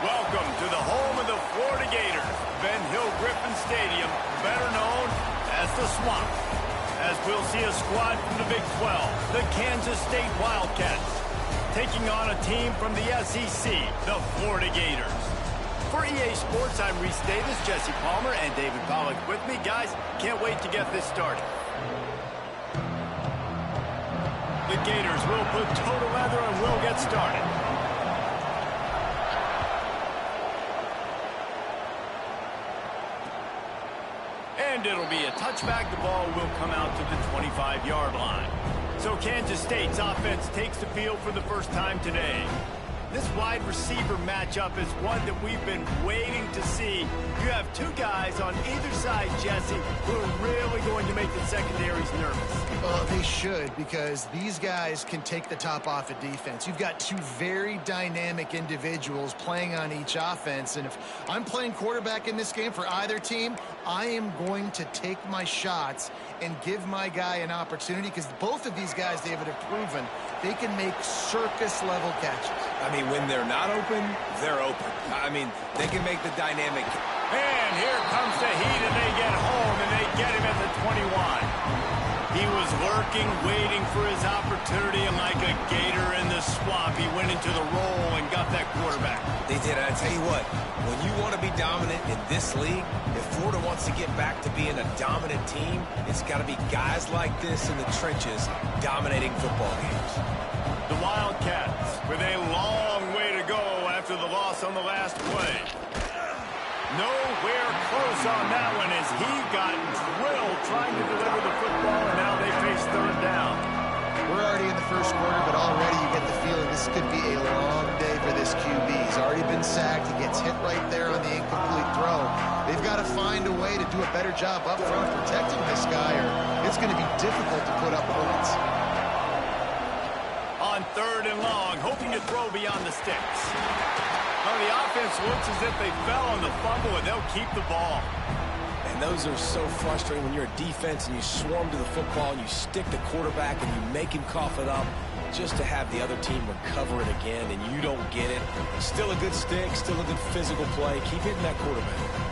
Welcome to the home of the Florida Gators, Ben Hill Griffin Stadium, better known as the Swamp. As we'll see a squad from the Big 12, the Kansas State Wildcats, taking on a team from the SEC, the Florida Gators. For EA Sports, I'm Reese Davis, Jesse Palmer, and David Pollack with me. Guys, can't wait to get this started. The Gators will put toe to leather and we'll get started. And it'll be a touchback. The ball will come out to the 25-yard line. So Kansas State's offense takes the field for the first time today. This wide receiver matchup is one that we've been waiting to see. You have two guys on either side, Jesse, who are really going to make the secondaries nervous. Well, they should, because these guys can take the top off of defense. You've got two very dynamic individuals playing on each offense, and if I'm playing quarterback in this game for either team, I am going to take my shots and give my guy an opportunity, because both of these guys, David, have proven they can make circus-level catches. I mean, when they're not open, they're open. I mean, they can make the dynamic. And here comes the heat, and they get home, and they get him at the 21. He was lurking, waiting for his opportunity, and like a gator in the swamp, he went into the roll and got that quarterback. They did. I tell you what, when you want to be dominant in this league, if Florida wants to get back to being a dominant team, it's got to be guys like this in the trenches dominating football games. The Wildcats with a long way to go after the loss on the last play. Nowhere close on that one as he got drilled trying to deliver the football, and now they face third down. We're already in the first quarter, but already you get the feeling this could be a long day for this QB. He's already been sacked. He gets hit right there on the incomplete throw. They've got to find a way to do a better job up front protecting this guy, or it's going to be difficult to put up points. On third and long, hoping to throw beyond the sticks. Well, the offense looks as if they fell on the fumble, and they'll keep the ball. And those are so frustrating when you're a defense and you swarm to the football and you stick the quarterback and you make him cough it up just to have the other team recover it again and you don't get it. Still a good stick, still a good physical play. Keep hitting that quarterback.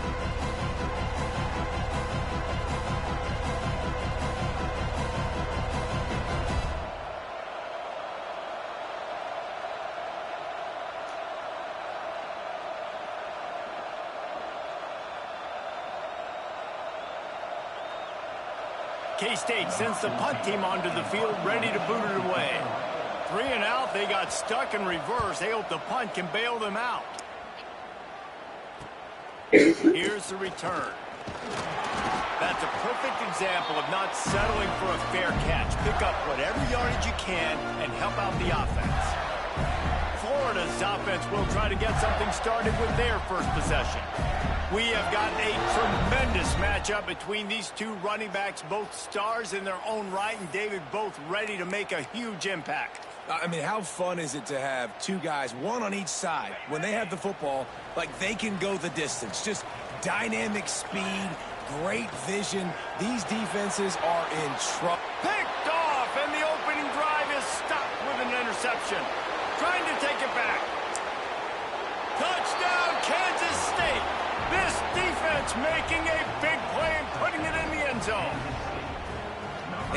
K-State sends the punt team onto the field, ready to boot it away. 3 and out, they got stuck in reverse. They hope the punt can bail them out. Here's the return. That's a perfect example of not settling for a fair catch. Pick up whatever yardage you can and help out the offense. Florida's offense will try to get something started with their first possession. We have got a tremendous matchup between these two running backs, both stars in their own right, and David, both ready to make a huge impact. I mean, how fun is it to have two guys, one on each side, when they have the football, like they can go the distance. Just dynamic speed, great vision. These defenses are in trouble. Picked off, and the opening drive is stopped with an interception. Trying to take it back. Touchdown, Kansas State. This defense making a big play and putting it in the end zone.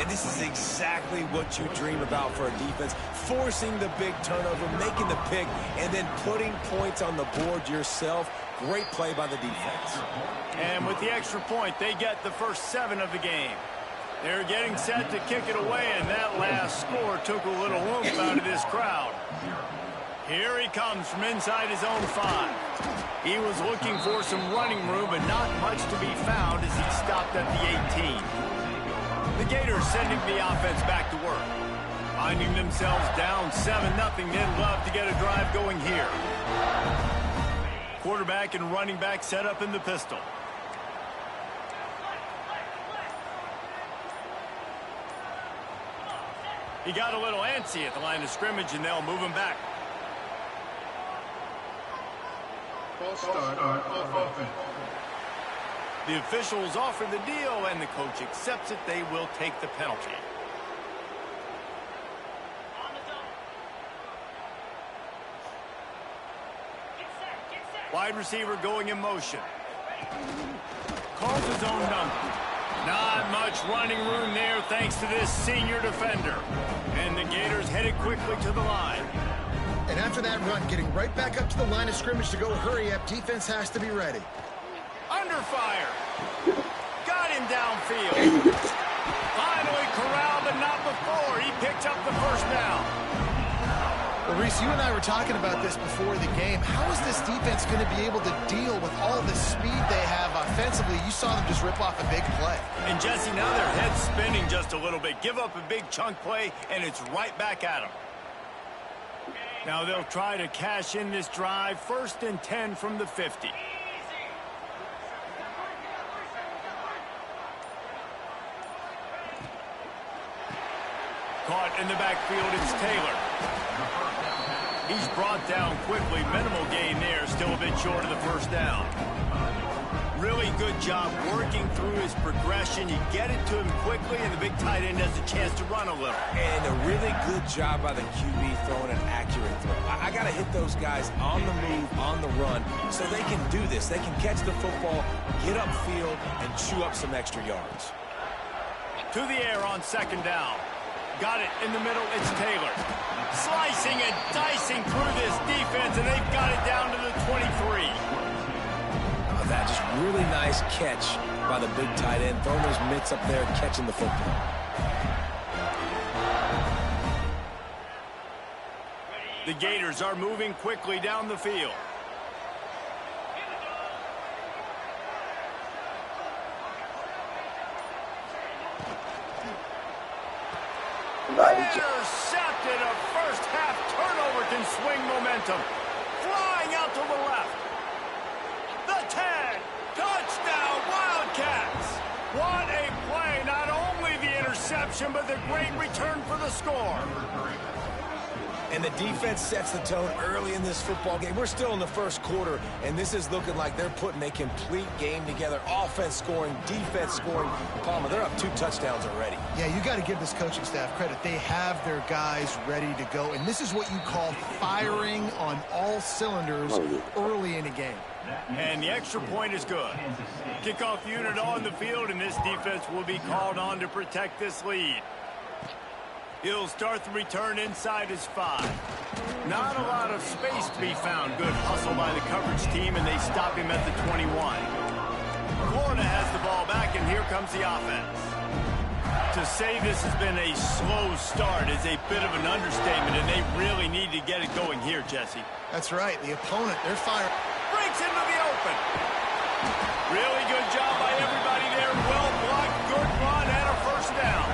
And this is exactly what you dream about for a defense, forcing the big turnover, making the pick, and then putting points on the board yourself. Great play by the defense. And with the extra point, they get the first 7 of the game. They're getting set to kick it away, and that last score took a little oomph out of this crowd. Here he comes from inside his own 5. He was looking for some running room, but not much to be found as he stopped at the 18. The Gators sending the offense back to work. Finding themselves down 7-0, they'd love to get a drive going here. Quarterback and running back set up in the pistol. He got a little antsy at the line of scrimmage, and they'll move him back. False start on offense. The officials offer the deal, and the coach accepts it. They will take the penalty. Wide receiver going in motion. Calls his own number. Not much running room there thanks to this senior defender. And the Gators headed quickly to the line. And after that run, getting right back up to the line of scrimmage to go hurry up, defense has to be ready. Under fire. Got him downfield. Finally corralled, but not before. He picked up the first down. Well, Reese, you and I were talking about this before the game. How is this defense going to be able to deal with all the speed they have offensively? You saw them just rip off a big play. And, Jesse, now their head's spinning just a little bit. Give up a big chunk play, and it's right back at them. Now they'll try to cash in this drive. 1st and 10 from the 50. Caught in the backfield, it's Taylor. He's brought down quickly. Minimal gain there. Still a bit short of the first down. Really good job working through his progression. You get it to him quickly, and the big tight end has a chance to run a little. And a really good job by the QB throwing an accurate throw. I got to hit those guys on the move, on the run, so they can do this. They can catch the football, get upfield, and chew up some extra yards. To the air on 2nd down. Got it in the middle. It's Taylor. Slicing and dicing through this defense, and they've got it down to the 23. That just really nice catch by the big tight end, throwing those mitts up there, catching the football. The Gators are moving quickly down the field. Intercepted. A first-half turnover can swing momentum. Flying out to the left. The 10. Touchdown, Wildcats. What a play. Not only the interception, but the great return for the score. And the defense sets the tone early in this football game. We're still in the first quarter, and this is looking like they're putting a complete game together. Offense scoring, defense scoring. Palmer, they're up 2 touchdowns already. Yeah, you got to give this coaching staff credit. They have their guys ready to go, and this is what you call firing on all cylinders early in a game. And the extra point is good. Kickoff unit on the field, and this defense will be called on to protect this lead. He'll start the return inside his 5. Not a lot of space to be found. Good hustle by the coverage team, and they stop him at the 21. Florida has the ball back, and here comes the offense. To say this has been a slow start is a bit of an understatement, and they really need to get it going here, Jesse. That's right. The opponent, they're firing. Breaks into the open. Really good job by everybody there. Well blocked, good run, and a first down.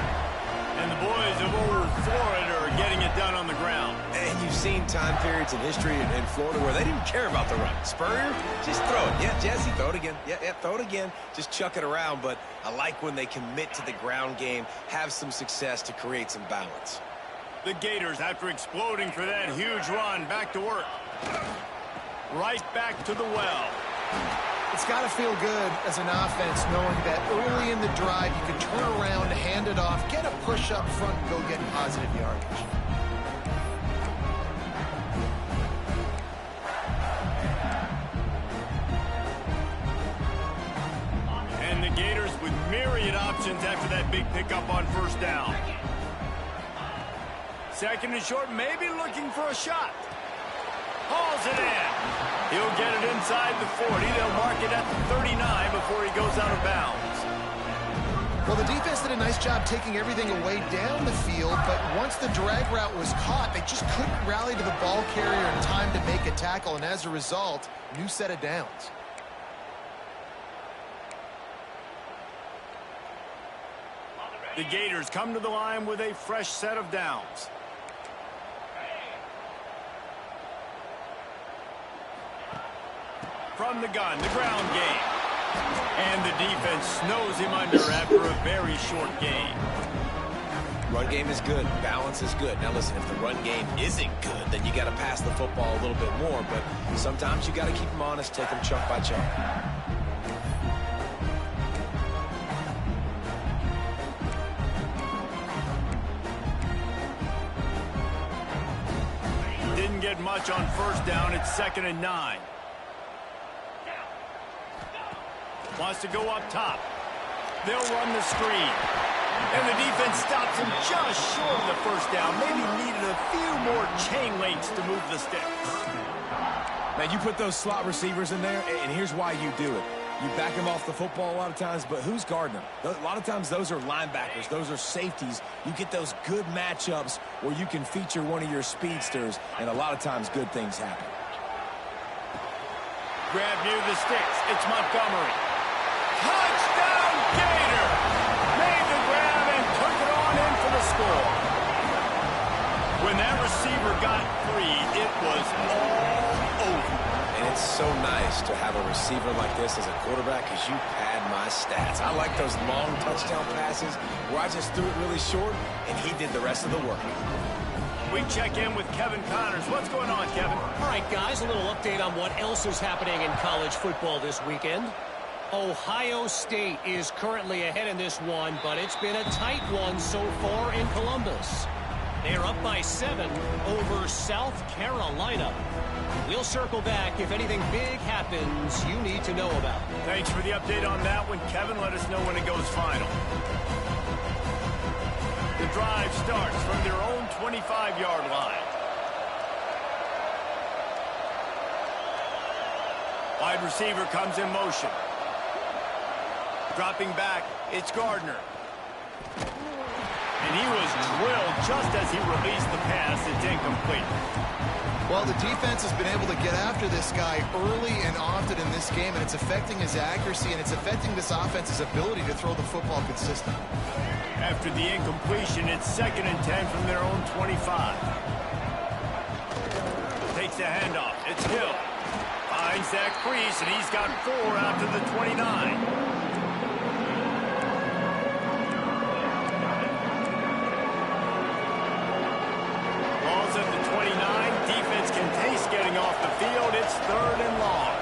And the boys of old Florida are getting it done on the ground. And you've seen time periods in history in Florida where they didn't care about the run. Spurrier, just throw it. Yeah, Jesse, throw it again. Yeah, throw it again. Just chuck it around. But I like when they commit to the ground game, have some success to create some balance. The Gators, after exploding for that huge run, back to work. Right back to the well. It's got to feel good as an offense knowing that early in the drive you can turn around, hand it off, get a push up front, and go get positive yardage. And the Gators with myriad options after that big pickup on first down. Second and short, maybe looking for a shot. Hauls it in. He'll get it inside the 40. They'll mark it at the 39 before he goes out of bounds. Well, the defense did a nice job taking everything away down the field, but once the drag route was caught, they just couldn't rally to the ball carrier in time to make a tackle, and as a result, new set of downs. The Gators come to the line with a fresh set of downs. From the gun, the ground game. And the defense snows him under after a very short game. Run game is good. Balance is good. Now listen, if the run game isn't good, then you got to pass the football a little bit more. But sometimes you got to keep them honest, take them chunk by chunk. Didn't get much on first down. It's 2nd and 9. Wants to go up top. They'll run the screen. And the defense stops him just short of the first down. Maybe needed a few more chain links to move the sticks. Man, you put those slot receivers in there, and here's why you do it. You back them off the football a lot of times, but who's guarding them? A lot of times those are linebackers. Those are safeties. You get those good matchups where you can feature one of your speedsters, and a lot of times good things happen. Grab near the sticks. It's Montgomery. Touchdown, Gator! Made the grab and took it on in for the score. When that receiver got free, it was all over. And it's so nice to have a receiver like this as a quarterback because you pad my stats. I like those long touchdown passes where I just threw it really short and he did the rest of the work. We check in with Kevin Connors. What's going on, Kevin? All right, guys, a little update on what else is happening in college football this weekend. Ohio State is currently ahead in this one, but it's been a tight one so far in Columbus. They're up by 7 over South Carolina. We'll circle back if anything big happens you need to know about. Thanks for the update on that one, Kevin. Let us know when it goes final. The drive starts from their own 25-yard line. Wide receiver comes in motion. Dropping back, it's Gardner. And he was drilled just as he released the pass. It's incomplete. Well, the defense has been able to get after this guy early and often in this game, and it's affecting his accuracy, and it's affecting this offense's ability to throw the football consistently. After the incompletion, it's 2nd and 10 from their own 25. Takes the handoff. It's Hill. Finds that crease, and he's got 4 out to the 29. Ball's at the 29. Defense can taste getting off the field. It's 3rd and long.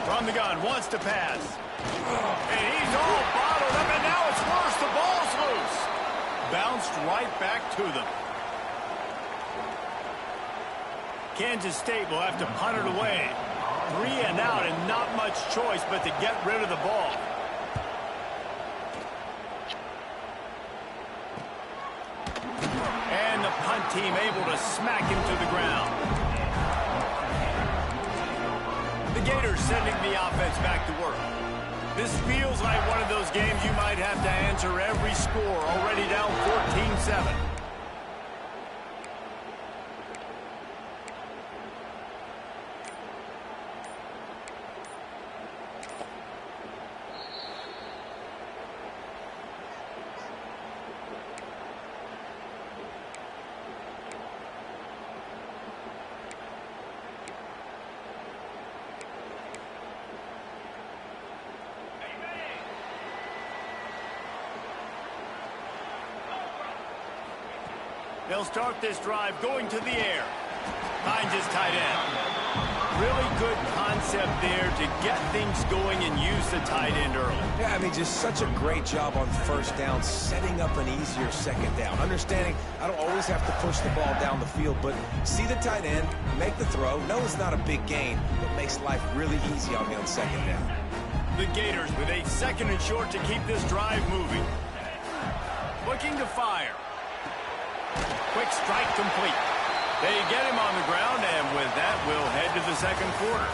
From the gun, wants to pass. And he's all bottled up, and now it's worse. The ball's loose. Bounced right back to them. Kansas State will have to punt it away. 3 and out, and not much choice but to get rid of the ball. And the punt team able to smack him to the ground. The Gators sending the offense back to work. This feels like one of those games you might have to answer every score. Already down 14-7. They'll start this drive going to the air. Finds his tight end. Really good concept there to get things going and use the tight end early. Yeah, I mean, just such a great job on first down, setting up an easier second down. Understanding I don't always have to push the ball down the field, but see the tight end, make the throw. No, it's not a big gain, but makes life really easy on me on second down. The Gators with a 2nd and short to keep this drive moving. Looking to fire. Quick strike complete. They get him on the ground, and with that, we'll head to the second quarter.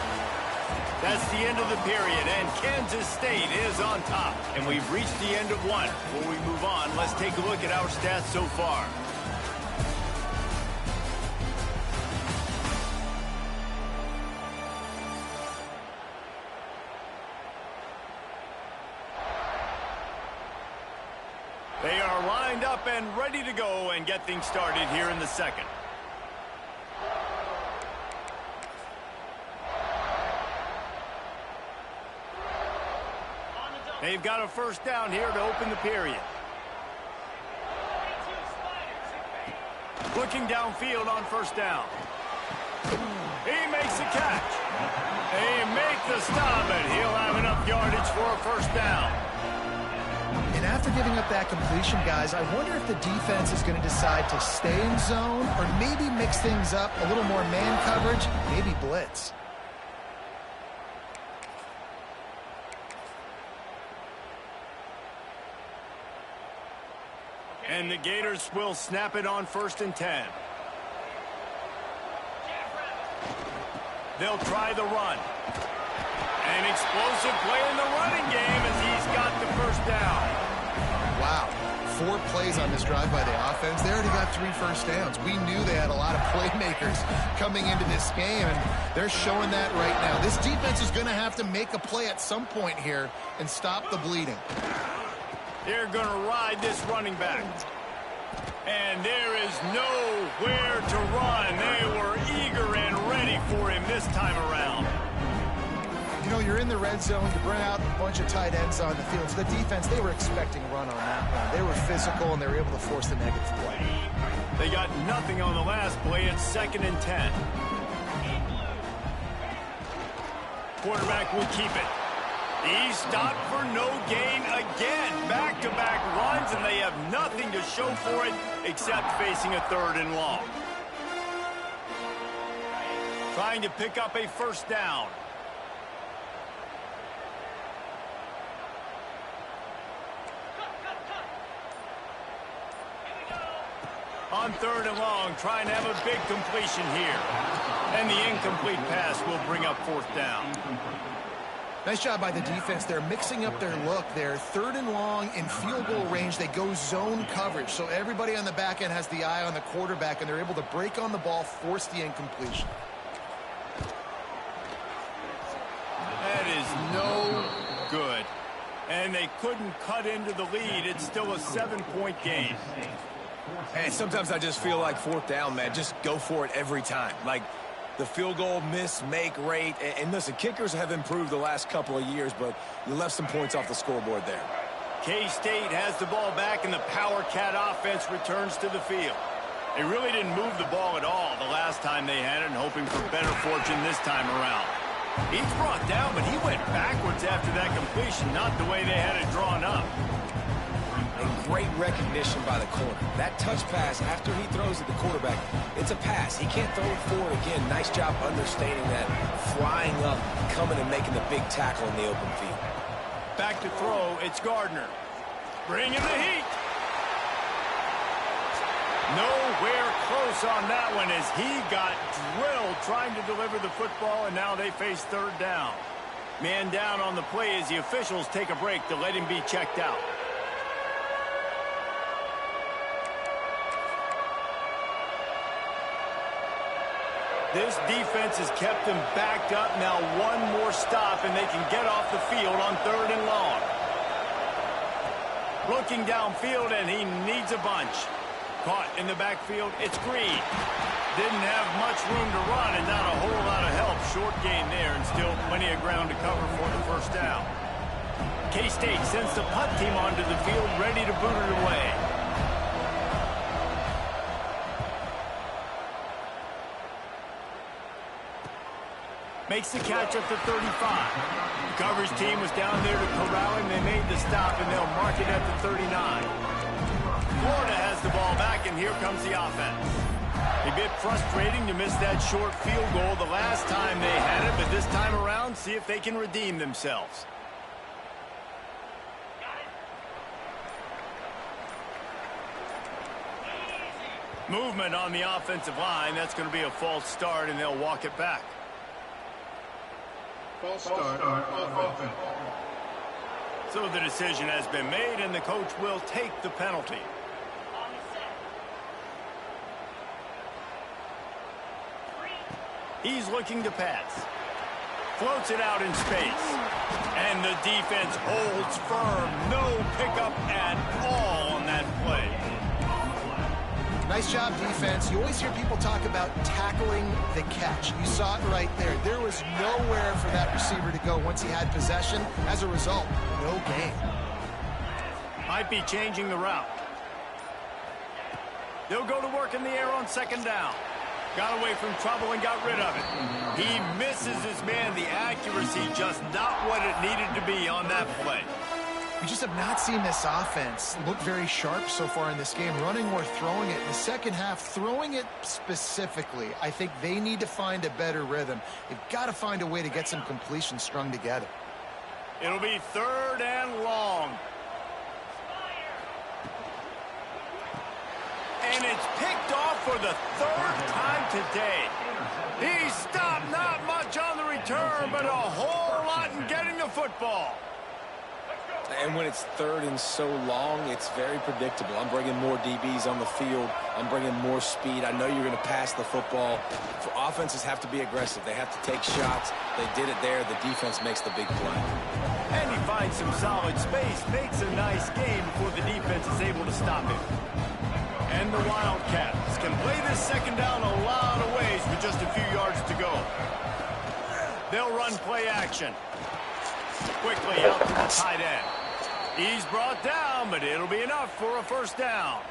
That's the end of the period, and Kansas State is on top. And we've reached the end of one. Before we move on, let's take a look at our stats so far. They are lined up and ready to go and get things started here in the second. They've got a first down here to open the period. Looking downfield on first down. He makes the catch. They make the stop, and he'll have enough yardage for a first down. And after giving up that completion, guys, I wonder if the defense is going to decide to stay in zone or maybe mix things up, a little more man coverage, maybe blitz. And the Gators will snap it on 1st and 10. They'll try the run. An explosive play in the running game as he's got the first down. Wow. 4 plays on this drive by the offense. They already got 3 first downs. We knew they had a lot of playmakers coming into this game, and they're showing that right now. This defense is going to have to make a play at some point here and stop the bleeding. They're going to ride this running back. And there is nowhere to run. They were eager and ready for him this time around. You know, you're in the red zone. You bring out a bunch of tight ends on the field. So the defense, they were expecting run on that one. They were physical, and they were able to force the negative play. They got nothing on the last play. It's 2nd and 10. Quarterback will keep it. He stopped for no gain again. Back-to-back runs, and they have nothing to show for it except facing a 3rd and long. Trying to pick up a first down. On 3rd and long, trying to have a big completion here. And the incomplete pass will bring up 4th down. Nice job by the defense. They're mixing up their look. They're 3rd and long in field goal range. They go zone coverage. So everybody on the back end has the eye on the quarterback, and they're able to break on the ball, force the incompletion. That is no good. And they couldn't cut into the lead. It's still a 7-point game. Hey, sometimes I just feel like 4th down, man. Just go for it every time. Like, the field goal miss, make rate. And listen, kickers have improved the last couple of years, but you left some points off the scoreboard there. K-State has the ball back, and the Power Cat offense returns to the field. They really didn't move the ball at all the last time they had it, and hoping for better fortune this time around. He's brought down, but he went backwards after that completion, not the way they had it drawn up. And great recognition by the corner. That touch pass after he throws at the quarterback, it's a pass. He can't throw it forward again. Nice job understanding that, flying up, coming and making the big tackle in the open field. Back to throw, it's Gardner. Bringing the heat. Nowhere close on that one as he got drilled trying to deliver the football, and now they face 3rd down. Man down on the play as the officials take a break to let him be checked out. This defense has kept them backed up. Now one more stop, and they can get off the field on 3rd and long. Looking downfield, and he needs a bunch. Caught in the backfield, it's Green. Didn't have much room to run and not a whole lot of help. Short gain there, and still plenty of ground to cover for the first down. K-State sends the punt team onto the field, ready to boot it away. Makes the catch at the 35. The coverage team was down there to corral him. They made the stop, and they'll mark it at the 39. Florida has the ball back, and here comes the offense. A bit frustrating to miss that short field goal the last time they had it, but this time around, see if they can redeem themselves. Movement on the offensive line. That's going to be a false start, and they'll walk it back. False start on offense. So the decision has been made, and the coach will take the penalty. He's looking to pass. Floats it out in space. And the defense holds firm. No pickup at all on that play. Nice job, defense. You always hear people talk about tackling the catch. You saw it right there. There was nowhere for that receiver to go once he had possession. As a result, no gain. Might be changing the route. They'll go to work in the air on second down. Got away from trouble and got rid of it. He misses his man. The accuracy just not what it needed to be on that play. We just have not seen this offense look very sharp so far in this game, running or throwing it. In the second half, throwing it specifically, I think they need to find a better rhythm. They've got to find a way to get some completions strung together. It'll be third and long. And it's picked off for the third time today. He stopped, not much on the return, but a whole lot in getting the football. And when it's third and so long, it's very predictable. I'm bringing more DBs on the field. I'm bringing more speed. I know you're going to pass the football. For offenses have to be aggressive. They have to take shots. They did it there. The defense makes the big play. And he finds some solid space, makes a nice game before the defense is able to stop him. And the Wildcats can play this second down a lot of ways with just a few yards to go. They'll run play action. Quickly out to the tight end. He's brought down, but it'll be enough for a first down.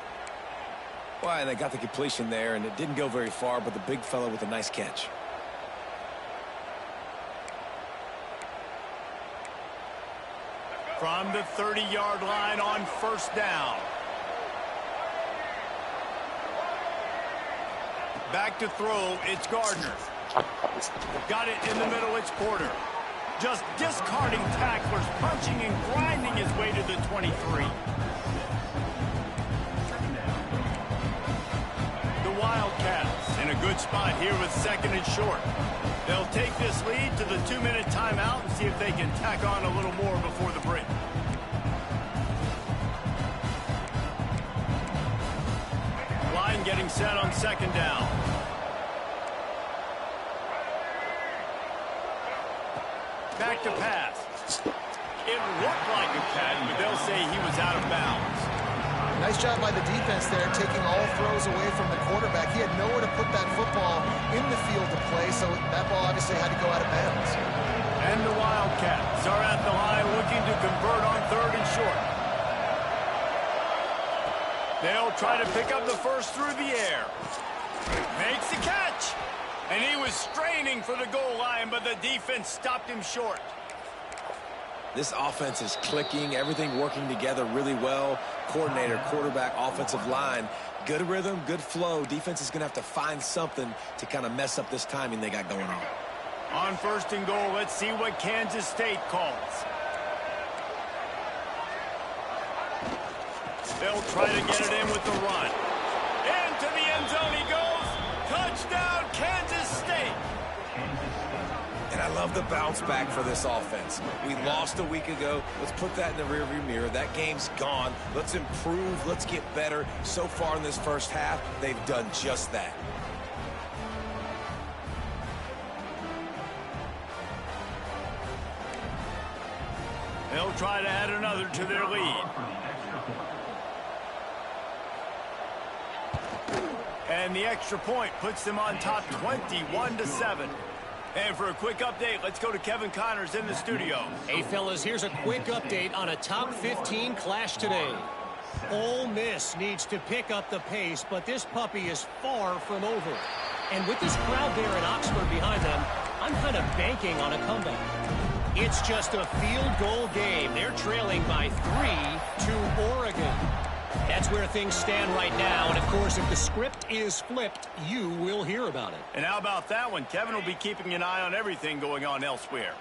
Well, and they got the completion there, and it didn't go very far, but the big fella with a nice catch. From the 30-yard line on first down. Back to throw, it's Gardner. Got it in the middle, it's Porter. Just discarding tacklers, punching and grinding his way to the 23. The Wildcats in a good spot here with second and short. They'll take this lead to the 2-minute timeout and see if they can tack on a little more before the break. Line getting set on second down. Back to pass. It looked like a catch, but they'll say he was out of bounds. Nice job by the defense there, taking all throws away from the quarterback. He had nowhere to put that football in the field to play, so that ball obviously had to go out of bounds. And the Wildcats are at the line looking to convert on third and short. They'll try to pick up the first through the air. Makes the catch. And he was straining for the goal line, but the defense stopped him short. This offense is clicking, everything working together really well. Coordinator, quarterback, offensive line. Good rhythm, good flow. Defense is going to have to find something to kind of mess up this timing they got going on. On first and goal, let's see what Kansas State calls. They'll try to get it in with the run. Into the end zone he goes. Touchdown, Kansas State. And I love the bounce back for this offense. We lost a week ago. Let's put that in the rearview mirror. That game's gone. Let's improve. Let's get better. So far in this first half, they've done just that. They'll try to add another to their lead. And the extra point puts them on top 21-7. And for a quick update, let's go to Kevin Connors in the studio. Hey, fellas, here's a quick update on a top 15 clash today. Ole Miss needs to pick up the pace, but this puppy is far from over. And with this crowd there in Oxford behind them, I'm kind of banking on a comeback. It's just a field goal game. They're trailing by 3 to Oregon. That's where things stand right now. And, of course, if the script is flipped, you will hear about it. And how about that one? Kevin will be keeping an eye on everything going on elsewhere.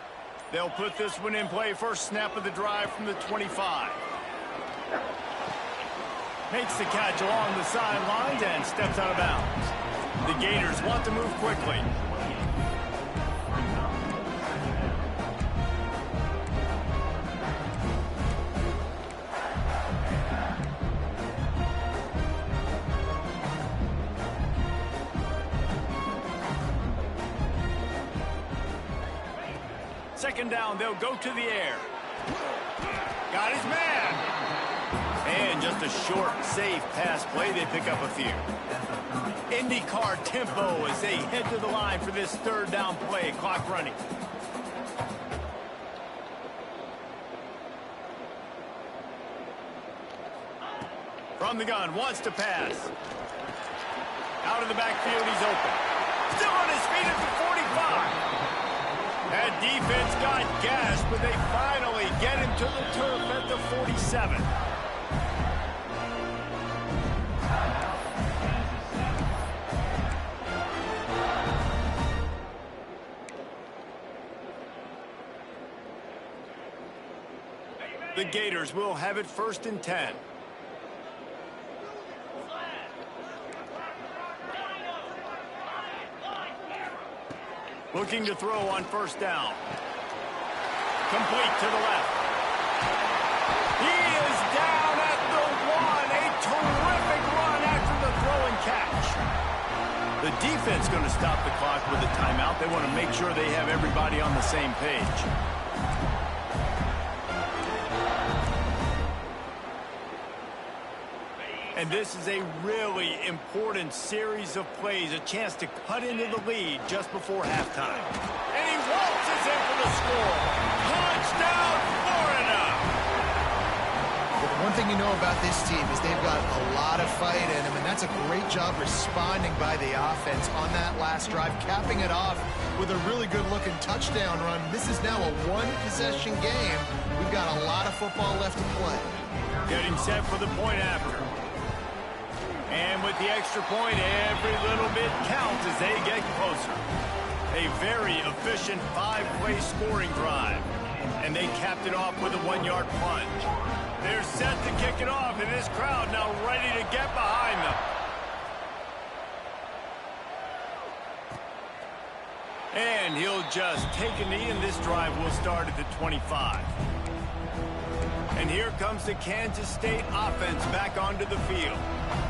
They'll put this one in play first snap of the drive from the 25. Makes the catch along the sidelines and steps out of bounds. The Gators want to move quickly. Second down, they'll go to the air. Got his man. And just a short, safe pass play. They pick up a few. IndyCar tempo as they head to the line for this third down play. Clock running. From the gun, wants to pass. Out of the backfield, he's open. Still on his feet at the 45. That defense got gashed, but they finally get him to the turf at the 47. The Gators will have it 1st and 10. Looking to throw on first down. Complete to the left. He is down at the 1. A terrific run after the throw and catch. The defense going to stop the clock with a timeout. They want to make sure they have everybody on the same page. And this is a really important series of plays, a chance to cut into the lead just before halftime. And he waltzes in for the score. Touchdown, Florida! One thing you know about this team is they've got a lot of fight in them, and that's a great job responding by the offense on that last drive, capping it off with a really good-looking touchdown run. This is now a one-possession game. We've got a lot of football left to play. Getting set for the point after. And with the extra point, every little bit counts as they get closer. A very efficient 5-play scoring drive. And they capped it off with a 1-yard plunge. They're set to kick it off, and this crowd now ready to get behind them. And he'll just take a knee, and this drive will start at the 25. And here comes the Kansas State offense back onto the field.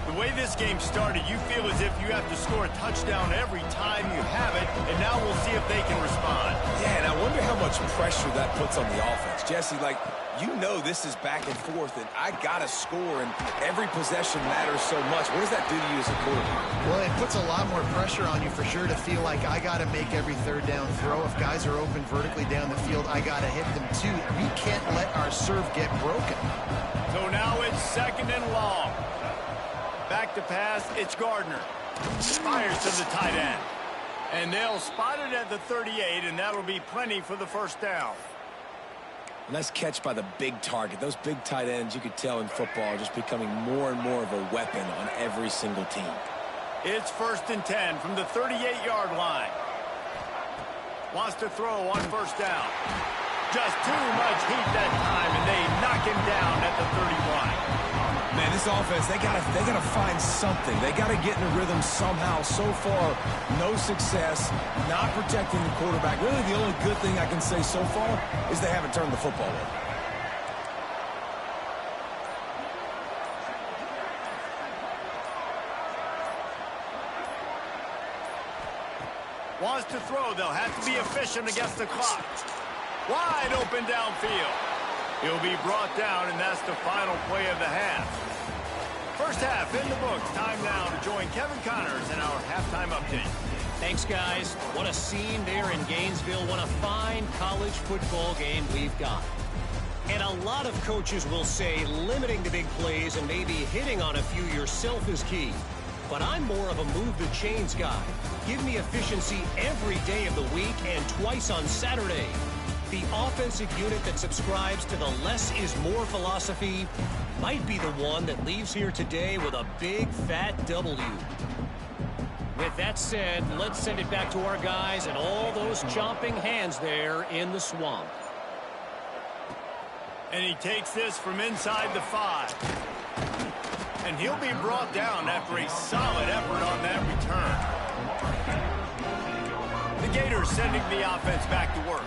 The way this game started, you feel as if you have to score a touchdown every time you have it, and now we'll see if they can respond. Yeah, and I wonder how much pressure that puts on the offense. Jesse, like, you know this is back and forth, and I got to score, and every possession matters so much. What does that do to you as a quarterback? Well, it puts a lot more pressure on you for sure to feel like I got to make every third down throw. If guys are open vertically down the field, I got to hit them too. We can't let our serve get broken. So now it's 2nd and long. Back to pass, it's Gardner. Fires to the tight end. And they'll spot it at the 38, and that'll be plenty for the first down. Nice catch by the big target. Those big tight ends, you could tell in football, are just becoming more and more of a weapon on every single team. It's 1st and 10 from the 38-yard line. Wants to throw on first down. Just too much heat that time, and they knock him down at the 31. Man, this offense, they gotta find something. They gotta get in a rhythm somehow. So far, no success, not protecting the quarterback. Really, the only good thing I can say so far is they haven't turned the football over. Wants to throw. They'll have to be efficient against the clock. Wide open downfield. He'll be brought down, and that's the final play of the half. First half in the books. Time now to join Kevin Connors in our halftime update. Thanks, guys. What a scene there in Gainesville. What a fine college football game we've got. And a lot of coaches will say limiting the big plays and maybe hitting on a few yourself is key. but I'm more of a move the chains guy. Give me efficiency every day of the week and twice on Saturday. The offensive unit that subscribes to the less is more philosophy might be the one that leaves here today with a big fat W. With that said, let's send it back to our guys and all those chomping hands there in the swamp. And he takes this from inside the 5. And he'll be brought down after a solid effort on that return. The Gators sending the offense back to work.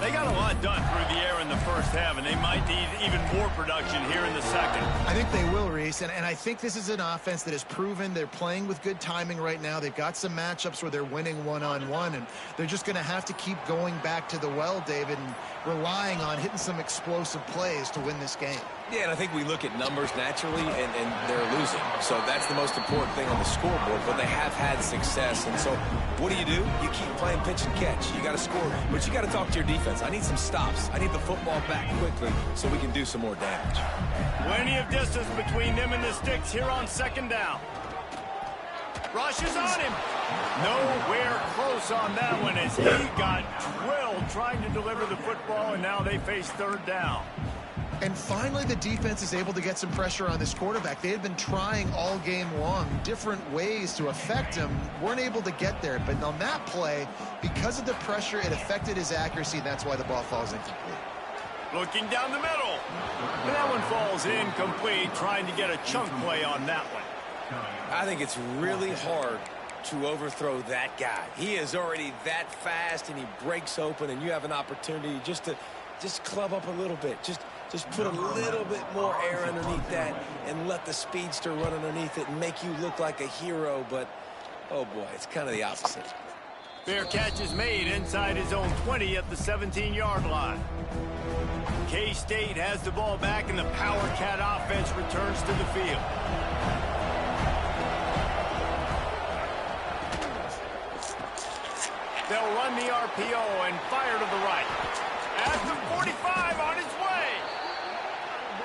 They got a lot done through the air in the first half, and they might need even more production here in the second. I think they will, Reese, and I think this is an offense that has proven they're playing with good timing right now. They've got some matchups where they're winning one-on-one, and they're just going to have to keep going back to the well, David, and relying on hitting some explosive plays to win this game. Yeah, and I think we look at numbers naturally, and they're losing. So that's the most important thing on the scoreboard, but they have had success. And so what do? You keep playing pitch and catch. You got to score, but you got to talk to your defense. I need some stops. I need the football back quickly so we can do some more damage. Plenty of distance between them and the sticks here on second down. Rushes on him. Nowhere close on that one as he got drilled trying to deliver the football, and now they face third down. And finally, the defense is able to get some pressure on this quarterback. They had been trying all game long different ways to affect him. Weren't able to get there. But on that play, because of the pressure, it affected his accuracy. That's why the ball falls incomplete. Looking down the middle. And that one falls incomplete, trying to get a chunk play on that one. I think it's really hard to overthrow that guy. He is already that fast, and he breaks open, and you have an opportunity just to club up a little bit. Just put a little bit more air underneath that and let the speedster run underneath it and make you look like a hero. But, oh, boy, it's kind of the opposite. Fair catch is made inside his own 20 at the 17-yard line. K-State has the ball back, and the Power Cat offense returns to the field. They'll run the RPO and fire to the right. At the 45 on his way.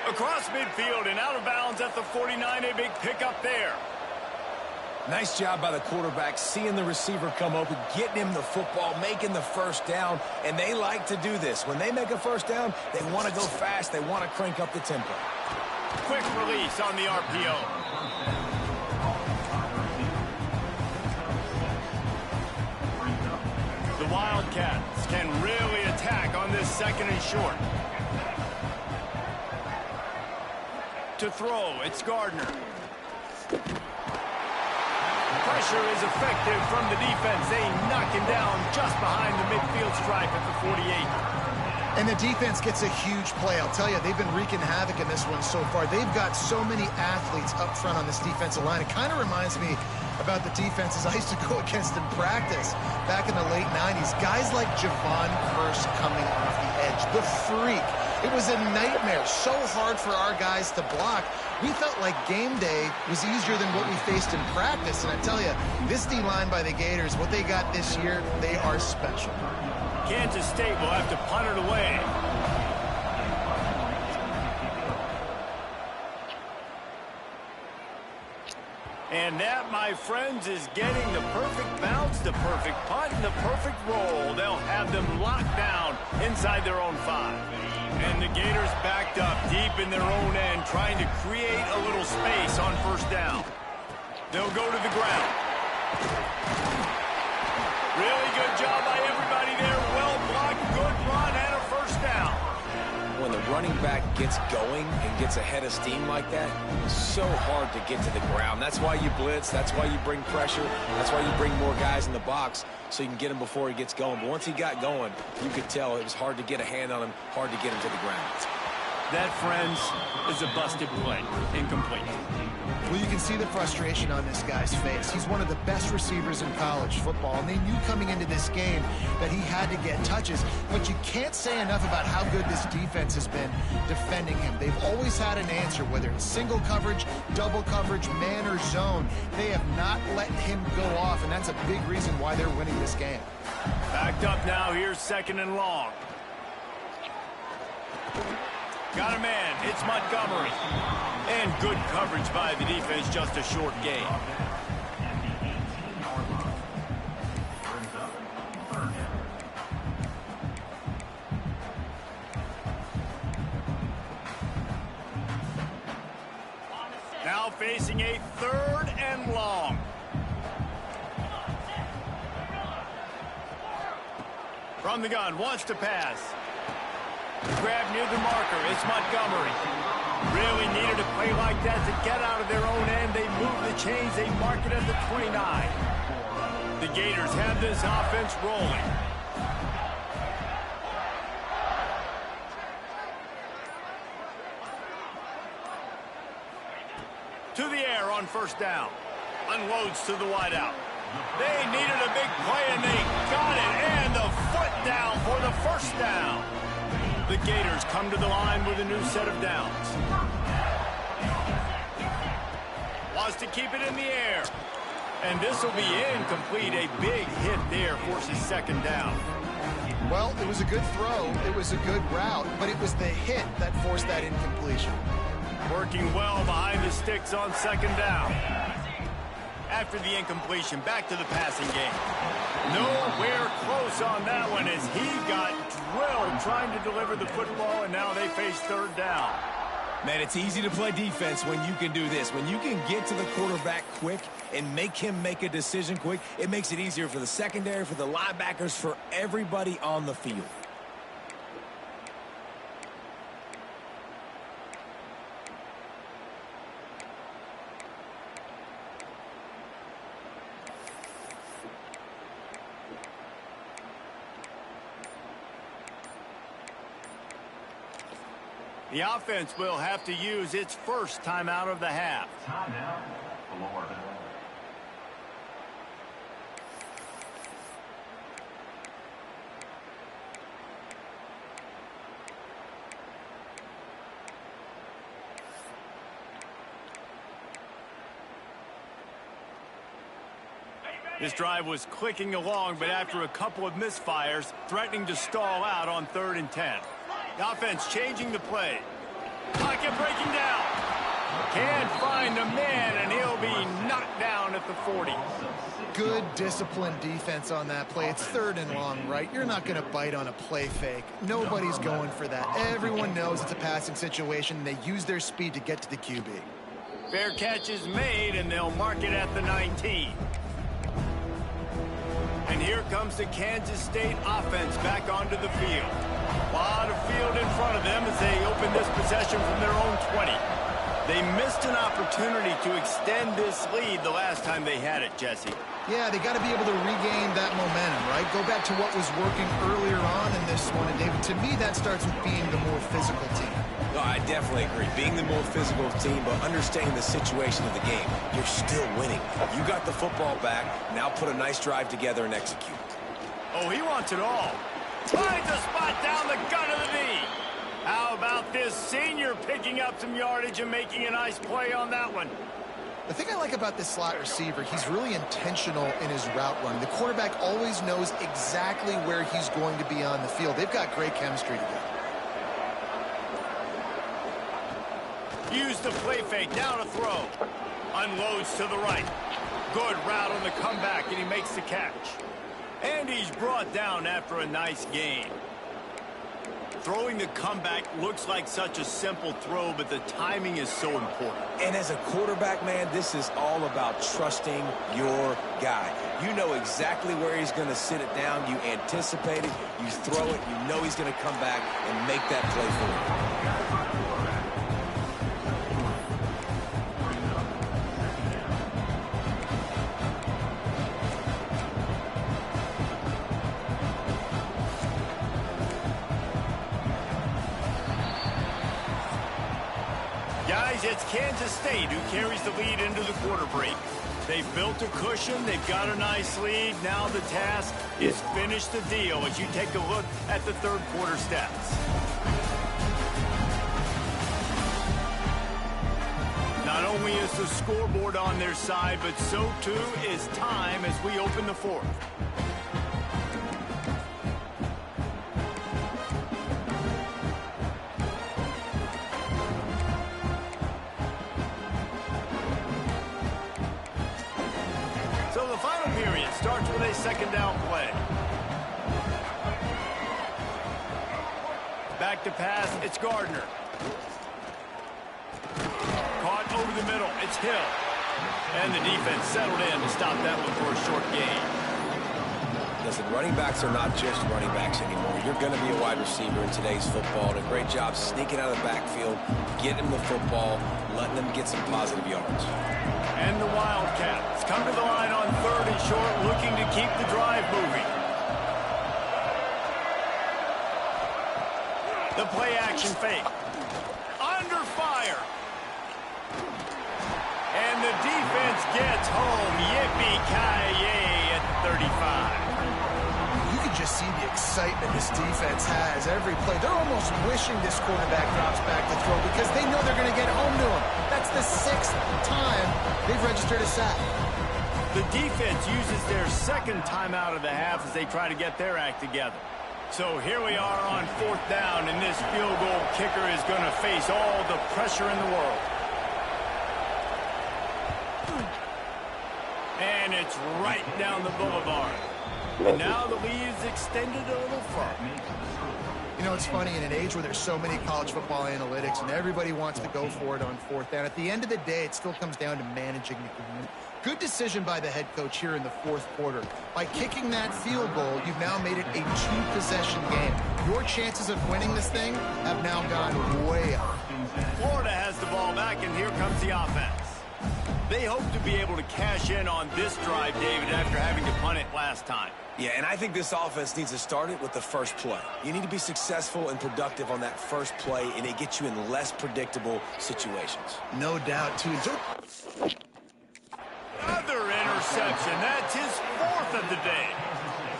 Across midfield and out of bounds at the 49, a big pickup there. Nice job by the quarterback, seeing the receiver come open, getting him the football, making the first down, and they like to do this. When they make a first down, they want to go fast. They want to crank up the tempo. Quick release on the RPO. The Wildcats can really attack on this second and short. To throw, it's Gardner. Pressure is effective from the defense. They knock him down just behind the midfield stripe at the 48. And the defense gets a huge play. I'll tell you, they've been wreaking havoc in this one so far. They've got so many athletes up front on this defensive line. It kind of reminds me about the defenses I used to go against in practice back in the late 90s. Guys like Javon Curse coming off the edge. The freak. It was a nightmare. So hard for our guys to block. We felt like game day was easier than what we faced in practice. And I tell you, this D-line by the Gators, what they got this year, they are special. Kansas State will have to punt it away. And that, my friends, is getting the perfect bounce, the perfect punt, and the perfect roll. They'll have them locked down inside their own 5. And the Gators backed up deep in their own end, trying to create a little space on first down. They'll go to the ground. Really good job by everybody there. Well blocked, good run, and a first down. When the running back gets going and gets ahead of steam like that, it's so hard to get to the ground. That's why you blitz. That's why you bring pressure. That's why you bring more guys in the box so you can get him before he gets going. But once he got going, you could tell it was hard to get a hand on him, hard to get him to the ground. That, friends, is a busted play. Incomplete. Well, you can see the frustration on this guy's face. He's one of the best receivers in college football, and they knew coming into this game that he had to get touches. But you can't say enough about how good this defense has been defending him. They've always had an answer, whether it's single coverage, double coverage, man or zone. They have not let him go off, and that's a big reason why they're winning this game. Backed up now. Here's second and long. Got a man. It's Montgomery. And good coverage by the defense, just a short gain. Now facing a 3rd and long. From the gun, wants to pass. Grab near the marker. It's Montgomery. Really needed a play like that to get out of their own end. They move the chains. They mark it at the 29. The Gators have this offense rolling. To the air on 1st down. Unloads to the wideout. They needed a big play, and they got it. And the foot down for the 1st down. The Gators come to the line with a new set of downs. Wants to keep it in the air. And this will be incomplete. A big hit there forces 2nd down. Well, it was a good throw. It was a good route, but it was the hit that forced that incompletion. Working well behind the sticks on 2nd down. After the incompletion, back to the passing game. Nowhere close on that one as he got drilled trying to deliver the football, and now they face 3rd down. Man, it's easy to play defense when you can do this. When you can get to the quarterback quick and make him make a decision quick, it makes it easier for the secondary, for the linebackers, for everybody on the field. The offense will have to use its 1st timeout of the half. Timeout, Florida. This drive was clicking along, but after a couple of misfires, threatening to stall out on 3rd and 10. The offense changing the play. Pocket breaking down. Can't find the man, and he'll be knocked down at the 40. Good disciplined defense on that play. It's 3rd and long, right? You're not going to bite on a play fake. Nobody's going for that. Everyone knows it's a passing situation, and they use their speed to get to the QB. Fair catch is made, and they'll mark it at the 19. And here comes the Kansas State offense back onto the field. A lot of field in front of them as they open this possession from their own 20. They missed an opportunity to extend this lead the last time they had it, Jesse. Yeah, they got to be able to regain that momentum, right? Go back to what was working earlier on in this one. And, David, to me, that starts with being the more physical team. No, I definitely agree. Being the more physical team, but understanding the situation of the game. You're still winning. You got the football back. Now put a nice drive together and execute. Oh, he wants it all. Finds a spot down the gut of the knee. How about this senior picking up some yardage and making a nice play on that one? The thing I like about this slot receiver, he's really intentional in his route running. The quarterback always knows exactly where he's going to be on the field. They've got great chemistry together. Use the play fake, down a throw. Unloads to the right. Good route on the comeback, and he makes the catch. And he's brought down after a nice gain. Throwing the comeback looks like such a simple throw, but the timing is so important. And as a quarterback, man, this is all about trusting your guy. You know exactly where he's going to sit it down. You anticipate it. You throw it. You know he's going to come back and make that play for you. It's Kansas State who carries the lead into the quarter break. They've built a cushion. They've got a nice lead. Now the task is finish the deal as you take a look at the 3rd quarter stats. Not only is the scoreboard on their side, but so too is time as we open the 4th. a second down play. Back to pass, it's Gardner. Caught over the middle, it's Hill. And the defense settled in to stop that one for a short gain. Listen, running backs are not just running backs anymore. You're going to be a wide receiver in today's football. And a great job sneaking out of the backfield, getting them the football, letting them get some positive yards. And the Wildcats come to the line on 3rd and short, looking to keep the drive moving. The play action fake. Under fire. And the defense gets home. Yippee-ki-yay at 35. You can just see the excitement this defense has every play. They're almost wishing this quarterback drops back to throw because they know they're going to get home to him. That's the 6th time they've registered a sack. The defense uses their second timeout of the half as they try to get their act together. So here we are on 4th down, and this field goal kicker is going to face all the pressure in the world. And it's right down the boulevard. And now the lead is extended a little further. You know, it's funny, in an age where there's so many college football analytics and everybody wants to go for it on 4th down, at the end of the day, it still comes down to managing the game. Good decision by the head coach here in the 4th quarter. By kicking that field goal, you've now made it a 2-possession game. Your chances of winning this thing have now gone way up. Florida has the ball back, and here comes the offense. They hope to be able to cash in on this drive, David, after having to punt it last time. Yeah, and I think this offense needs to start it with the first play. You need to be successful and productive on that first play, and it gets you in less predictable situations. No doubt, too. Another interception. That's his 4th of the day.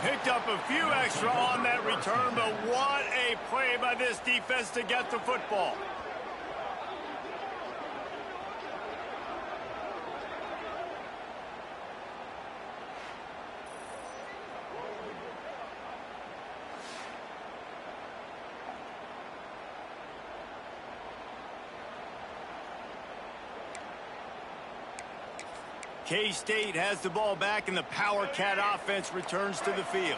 Picked up a few extra on that return, but what a play by this defense to get the football. K-State has the ball back, and the Power Cat offense returns to the field.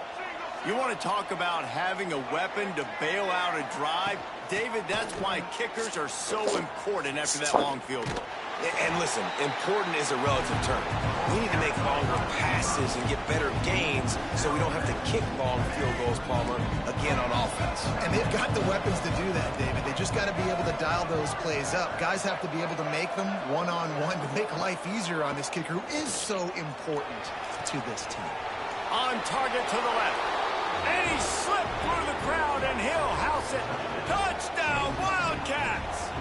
You want to talk about having a weapon to bail out a drive? David, that's why kickers are so important after that long field goal. And listen, important is a relative term. We need to make longer passes and get better gains so we don't have to kick long field goals, Palmer, again on offense. And they've got the weapons to do that, David. They just got to be able to dial those plays up. Guys have to be able to make them one-on-one to make life easier on this kicker, who is so important to this team. On target to the left. And he slipped through the crowd, and he'll house it. Touchdown, Wildcats!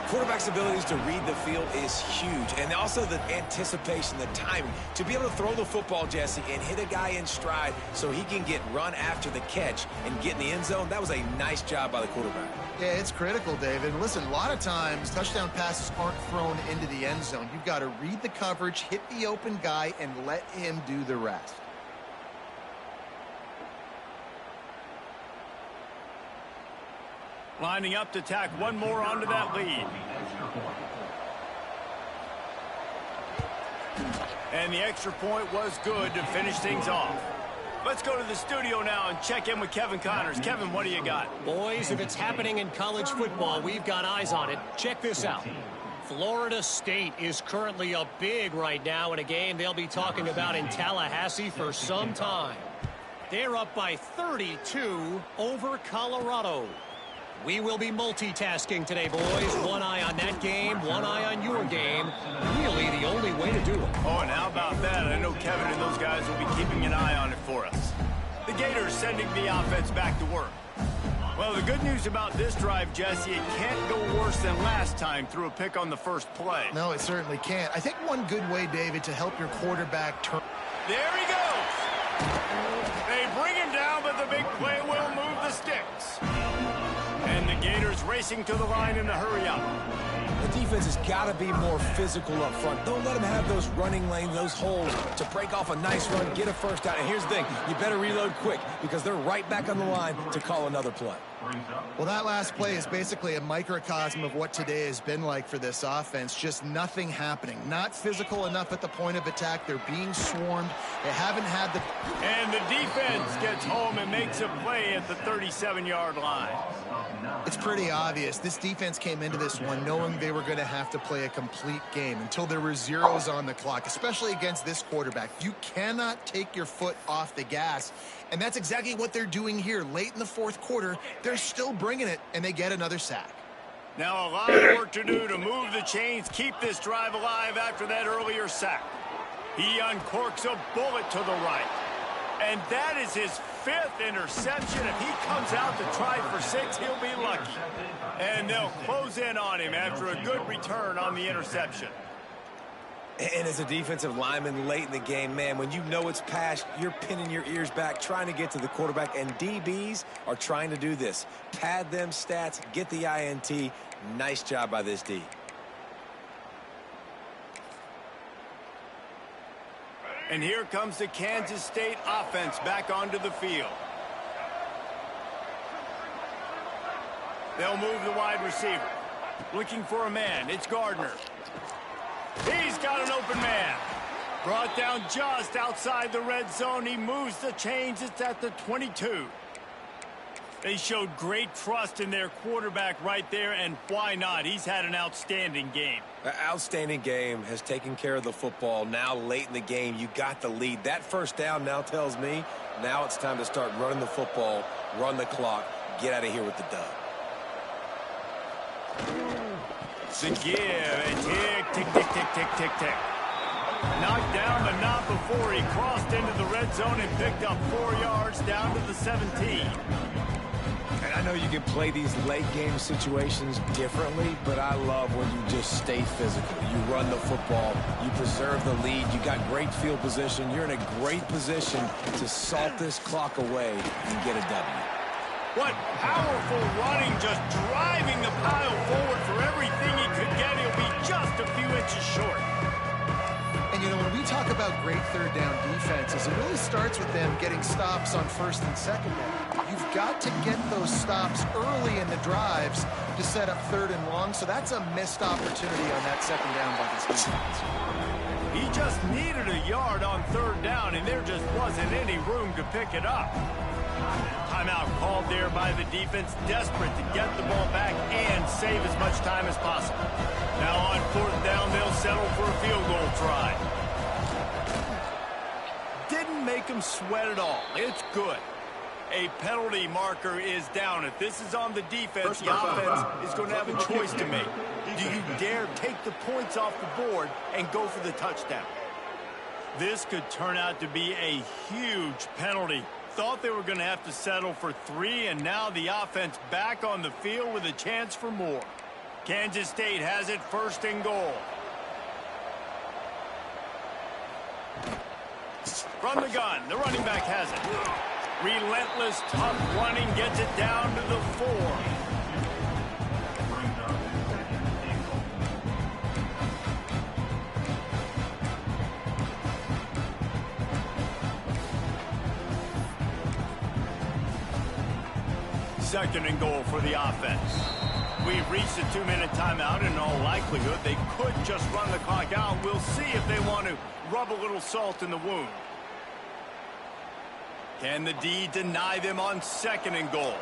Quarterback's abilities to read the field is huge, and also the anticipation, the timing. To be able to throw the football, Jesse, and hit a guy in stride so he can get run after the catch and get in the end zone, that was a nice job by the quarterback. Yeah, it's critical, David. Listen, a lot of times touchdown passes aren't thrown into the end zone. You've got to read the coverage, hit the open guy, and let him do the rest. Lining up to tack one more onto that lead. And the extra point was good to finish things off. Let's go to the studio now and check in with Kevin Connors. Kevin, what do you got? Boys, if it's happening in college football, we've got eyes on it. Check this out. Florida State is currently up big right now in a game they'll be talking about in Tallahassee for some time. They're up by 32 over Colorado. We will be multitasking today, boys. One eye on that game, one eye on your game. Really the only way to do it. Oh, and how about that? I know Kevin and those guys will be keeping an eye on it for us. The Gators sending the offense back to work. Well, the good news about this drive, Jesse, it can't go worse than last time through a pick on the first play. No, it certainly can't. I think one good way, David, to help your quarterback turn. There he goes. They bring him down, but the big play will move the sticks. And the Gators racing to the line in a hurry up. The defense has got to be more physical up front. Don't let them have those running lanes, those holes to break off a nice run, get a first down. And here's the thing, you better reload quick because they're right back on the line to call another play. Well, that last play is basically a microcosm of what today has been like for this offense. Just nothing happening. Not physical enough at the point of attack. They're being swarmed. They haven't had the... And the defense gets home and makes a play at the 37-yard line. It's pretty obvious. This defense came into this one knowing they were going to have to play a complete game until there were zeros on the clock, especially against this quarterback. You cannot take your foot off the gas, and that's exactly what they're doing here. Late in the fourth quarter, they're still bringing it, and they get another sack. Now a lot of work to do to move the chains, keep this drive alive after that earlier sack. He uncorks a bullet to the right. And that is his 5th interception. If he comes out to try for 6, he'll be lucky. And they'll close in on him after a good return on the interception. And as a defensive lineman late in the game, man, when you know it's past, you're pinning your ears back, trying to get to the quarterback, and DBs are trying to do this. Pad them stats, get the INT. Nice job by this D. And here comes the Kansas State offense back onto the field. They'll move the wide receiver. Looking for a man. It's Gardner. He's got an open man. Brought down just outside the red zone. He moves the chains. It's at the 22. They showed great trust in their quarterback right there, and why not? He's had an outstanding game. An outstanding game, has taken care of the football. Now late in the game, you got the lead. That first down now tells me now it's time to start running the football, run the clock, get out of here with the dub. The give, and tick, tick, tick, tick, tick, tick, tick. Knocked down, but not before he crossed into the red zone and picked up 4 yards down to the 17. And I know you can play these late game situations differently, but I love when you just stay physical. You run the football, you preserve the lead, you got great field position, you're in a great position to salt this clock away and get a W. What powerful running, just driving the pile forward for everything he could get. He'll be just a few inches short. And, you know, when we talk about great third down defenses, it really starts with them getting stops on first and second down. You've got to get those stops early in the drives to set up third and long, so that's a missed opportunity on that second down by this defense. He just needed a yard on third down, and there just wasn't any room to pick it up. Timeout called there by the defense, desperate to get the ball back and save as much time as possible. Now on fourth down, they'll settle for a field goal try. Didn't make them sweat at all. It's good. A penalty marker is down. If this is on the defense, the offense is going to have a choice to make. Do you dare take the points off the board and go for the touchdown? This could turn out to be a huge penalty. Thought they were going to have to settle for 3, and now the offense back on the field with a chance for more. Kansas State has it first and goal. From the gun, the running back has it. Relentless, tough running, gets it down to the 4. Second and goal for the offense. We've reached a 2-minute timeout. In all likelihood, they could just run the clock out. We'll see if they want to rub a little salt in the wound. Can the D deny them on second and goal?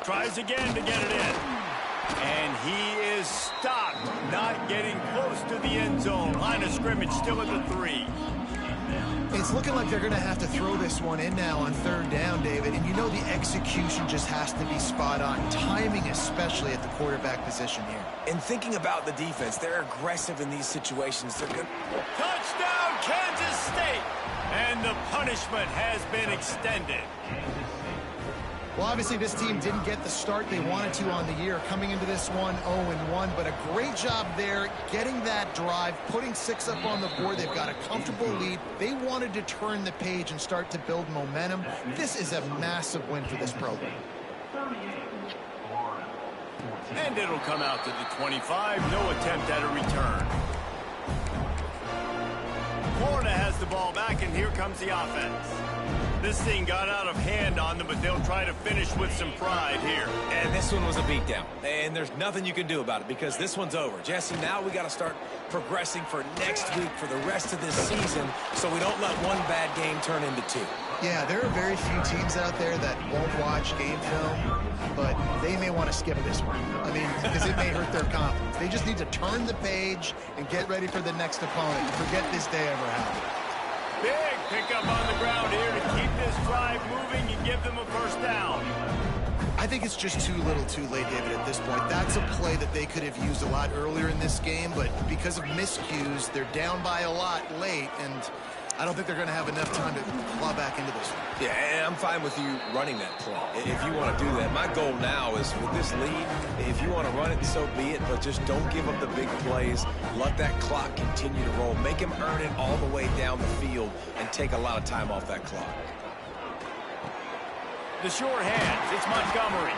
Tries again to get it in. And he is stopped, not getting close to the end zone. Line of scrimmage still at the 3. It's looking like they're going to have to throw this one in now on third down, David. And you know the execution just has to be spot on. Timing especially at the quarterback position here. And thinking about the defense, they're aggressive in these situations. They're good. Touchdown, Kansas State! And the punishment has been extended. Well, obviously this team didn't get the start they wanted to on the year, coming into this one 0-1, but a great job there getting that drive, putting 6 up on the board. They've got a comfortable lead. They wanted to turn the page and start to build momentum. This is a massive win for this program. And it'll come out to the 25. No attempt at a return. Florida has the ball back, and here comes the offense. This thing got out of hand on them, but they'll try to finish with some pride here. And this one was a beatdown. And there's nothing you can do about it because this one's over. Jesse, now we got to start progressing for next week for the rest of this season so we don't let one bad game turn into two. Yeah, there are very few teams out there that won't watch game film, but they may want to skip this one. I mean, because it may hurt their confidence. They just need to turn the page and get ready for the next opponent. Forget this day ever happened. Big pickup on the ground here to keep this drive moving and give them a first down. I think it's just too little too late, David, at this point. That's a play that they could have used a lot earlier in this game, but because of miscues, they're down by a lot late, and I don't think they're going to have enough time to claw back into this one. Yeah, and I'm fine with you running that play if you want to do that. My goal now is with this lead, if you want to run it, so be it, but just don't give up the big plays. Let that clock continue to roll. Make him earn it all the way down the field and take a lot of time off that clock. The sure hands, it's Montgomery.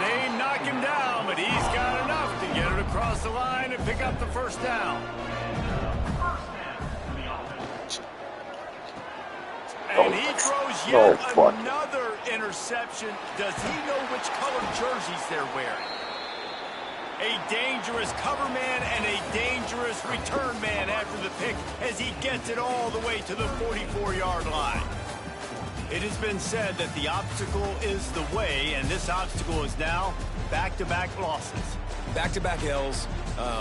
They knock him down, but he's got enough to get it across the line and pick up the first down. And he throws yet another interception. Does he know which color jerseys they're wearing? A dangerous cover man and a dangerous return man after the pick as he gets it all the way to the 44-yard line. It has been said that the obstacle is the way, and this obstacle is now back-to-back losses. Back-to-back L's.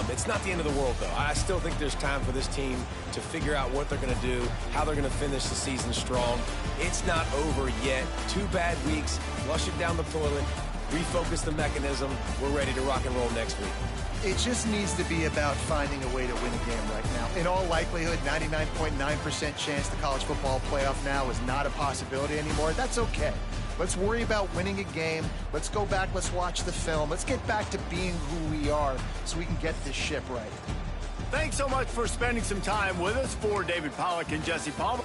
It's not the end of the world, though. I still think there's time for this team to figure out what they're going to do, how they're going to finish the season strong. It's not over yet. 2 bad weeks. Flush it down the toilet. Refocus the mechanism. We're ready to rock and roll next week. It just needs to be about finding a way to win a game right now. In all likelihood, 99.9% chance the college football playoff now is not a possibility anymore. That's okay. Let's worry about winning a game. Let's go back. Let's watch the film. Let's get back to being who we are so we can get this ship right. Thanks so much for spending some time with us. For David Pollack and Jesse Palmer.